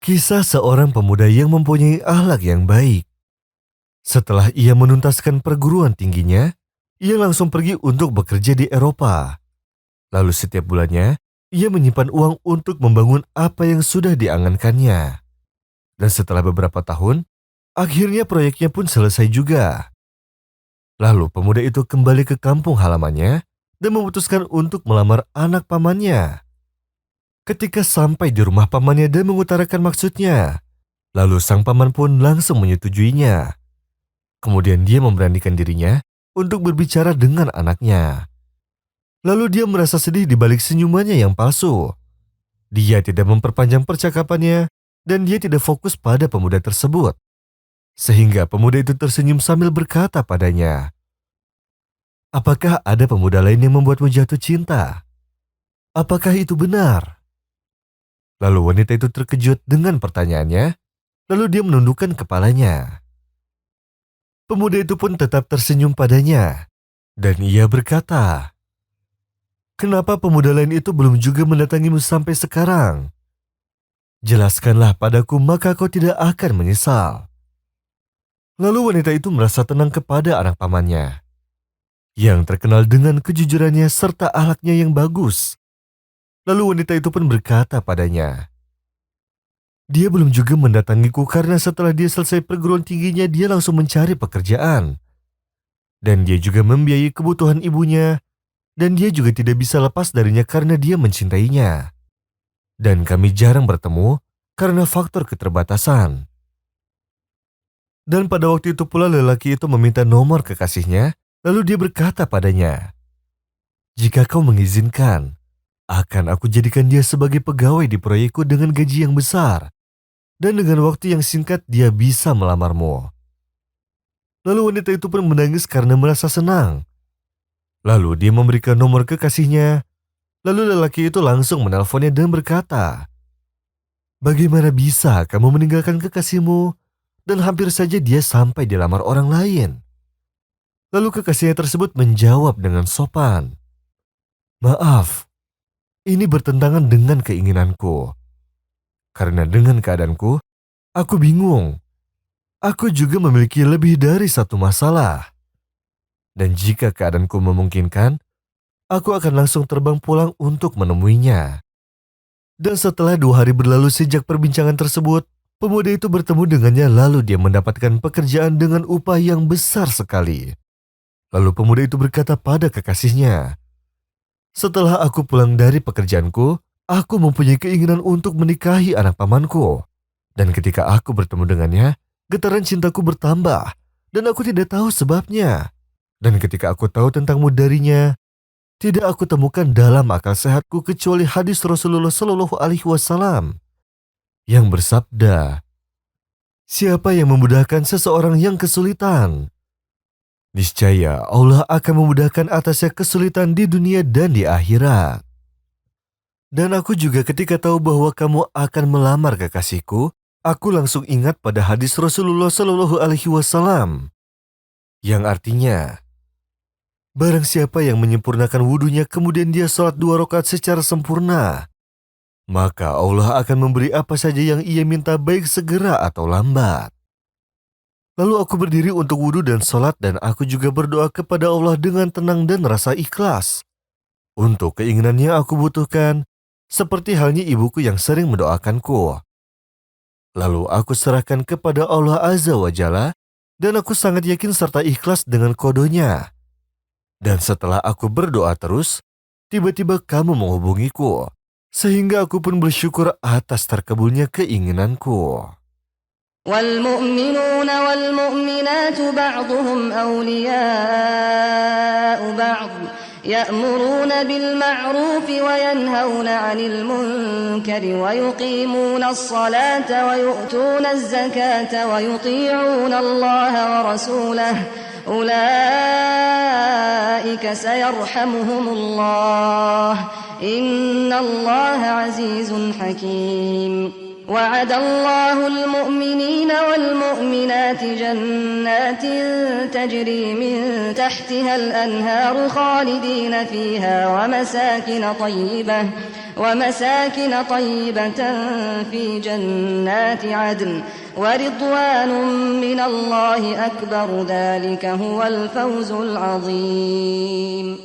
Kisah seorang pemuda yang mempunyai akhlak yang baik. Setelah ia menuntaskan perguruan tingginya, ia langsung pergi untuk bekerja di Eropa. Lalu setiap bulannya, ia menyimpan uang untuk membangun apa yang sudah diangankannya. Dan setelah beberapa tahun, akhirnya proyeknya pun selesai juga. Lalu pemuda itu kembali ke kampung halamannya dan memutuskan untuk melamar anak pamannya. Ketika sampai di rumah pamannya dan mengutarakan maksudnya, lalu sang paman pun langsung menyetujuinya. Kemudian dia memberanikan dirinya untuk berbicara dengan anaknya. Lalu dia merasa sedih di balik senyumannya yang palsu. Dia tidak memperpanjang percakapannya dan dia tidak fokus pada pemuda tersebut. Sehingga pemuda itu tersenyum sambil berkata padanya, "Apakah ada pemuda lain yang membuatmu jatuh cinta? Apakah itu benar?" Lalu wanita itu terkejut dengan pertanyaannya, lalu dia menundukkan kepalanya. Pemuda itu pun tetap tersenyum padanya, dan ia berkata, "Kenapa pemuda lain itu belum juga mendatangimu sampai sekarang? Jelaskanlah padaku maka kau tidak akan menyesal." Lalu wanita itu merasa tenang kepada anak pamannya, yang terkenal dengan kejujurannya serta akhlaknya yang bagus. Lalu wanita itu pun berkata padanya, "Dia belum juga mendatangiku karena setelah dia selesai perguruan tingginya dia langsung mencari pekerjaan. Dan dia juga membiayai kebutuhan ibunya, dan dia juga tidak bisa lepas darinya karena dia mencintainya. Dan kami jarang bertemu karena faktor keterbatasan." Dan pada waktu itu pula lelaki itu meminta nomor kekasihnya, lalu dia berkata padanya, "Jika kau mengizinkan, akan aku jadikan dia sebagai pegawai di proyekku dengan gaji yang besar, dan dengan waktu yang singkat dia bisa melamarmu." Lalu wanita itu pun menangis karena merasa senang. Lalu dia memberikan nomor kekasihnya, lalu lelaki itu langsung menelponnya dan berkata, "Bagaimana bisa kamu meninggalkan kekasihmu?" Dan hampir saja dia sampai dilamar orang lain. Lalu kekasihnya tersebut menjawab dengan sopan, "Maaf, ini bertentangan dengan keinginanku. Karena dengan keadaanku, aku bingung. Aku juga memiliki lebih dari satu masalah. Dan jika keadaanku memungkinkan, aku akan langsung terbang pulang untuk menemuinya." Dan setelah 2 hari berlalu sejak perbincangan tersebut, pemuda itu bertemu dengannya lalu dia mendapatkan pekerjaan dengan upah yang besar sekali. Lalu pemuda itu berkata pada kekasihnya, "Setelah aku pulang dari pekerjaanku, aku mempunyai keinginan untuk menikahi anak pamanku. Dan ketika aku bertemu dengannya, getaran cintaku bertambah dan aku tidak tahu sebabnya. Dan ketika aku tahu tentangmu darinya, tidak aku temukan dalam akal sehatku kecuali hadis Rasulullah Shallallahu Alaihi Wasallam yang bersabda, 'Siapa yang memudahkan seseorang yang kesulitan, niscaya Allah akan memudahkan atasnya kesulitan di dunia dan di akhirat.' Dan aku juga ketika tahu bahwa kamu akan melamar kekasihku, aku langsung ingat pada hadis Rasulullah Shallallahu Alaihi Wasallam yang artinya, barang siapa yang menyempurnakan wudunya kemudian dia sholat 2 rakaat secara sempurna, maka Allah akan memberi apa saja yang ia minta baik segera atau lambat." Lalu aku berdiri untuk wudhu dan sholat dan aku juga berdoa kepada Allah dengan tenang dan rasa ikhlas. Untuk keinginan yang aku butuhkan, seperti halnya ibuku yang sering mendoakanku. Lalu aku serahkan kepada Allah Azza wa Jalla dan aku sangat yakin serta ikhlas dengan kodonya. Dan setelah aku berdoa terus, tiba-tiba kamu menghubungiku. Sehingga aku pun bersyukur atas terkabulnya keinginanku. والمؤمنون والمؤمنات بعضهم أولياء بعض يأمرون بالمعروف وينهون عن المنكر ويقيمون الصلاة ويؤتون الزكاة ويطيعون الله ورسوله أولئك سيرحمهم الله إن الله عزيز حكيم وعد الله المؤمنين والمؤمنات جنات تجري من تحتها الأنهار خالدين فيها ومساكن طيبة في جنات عدن ورضوان من الله أكبر ذلك هو الفوز العظيم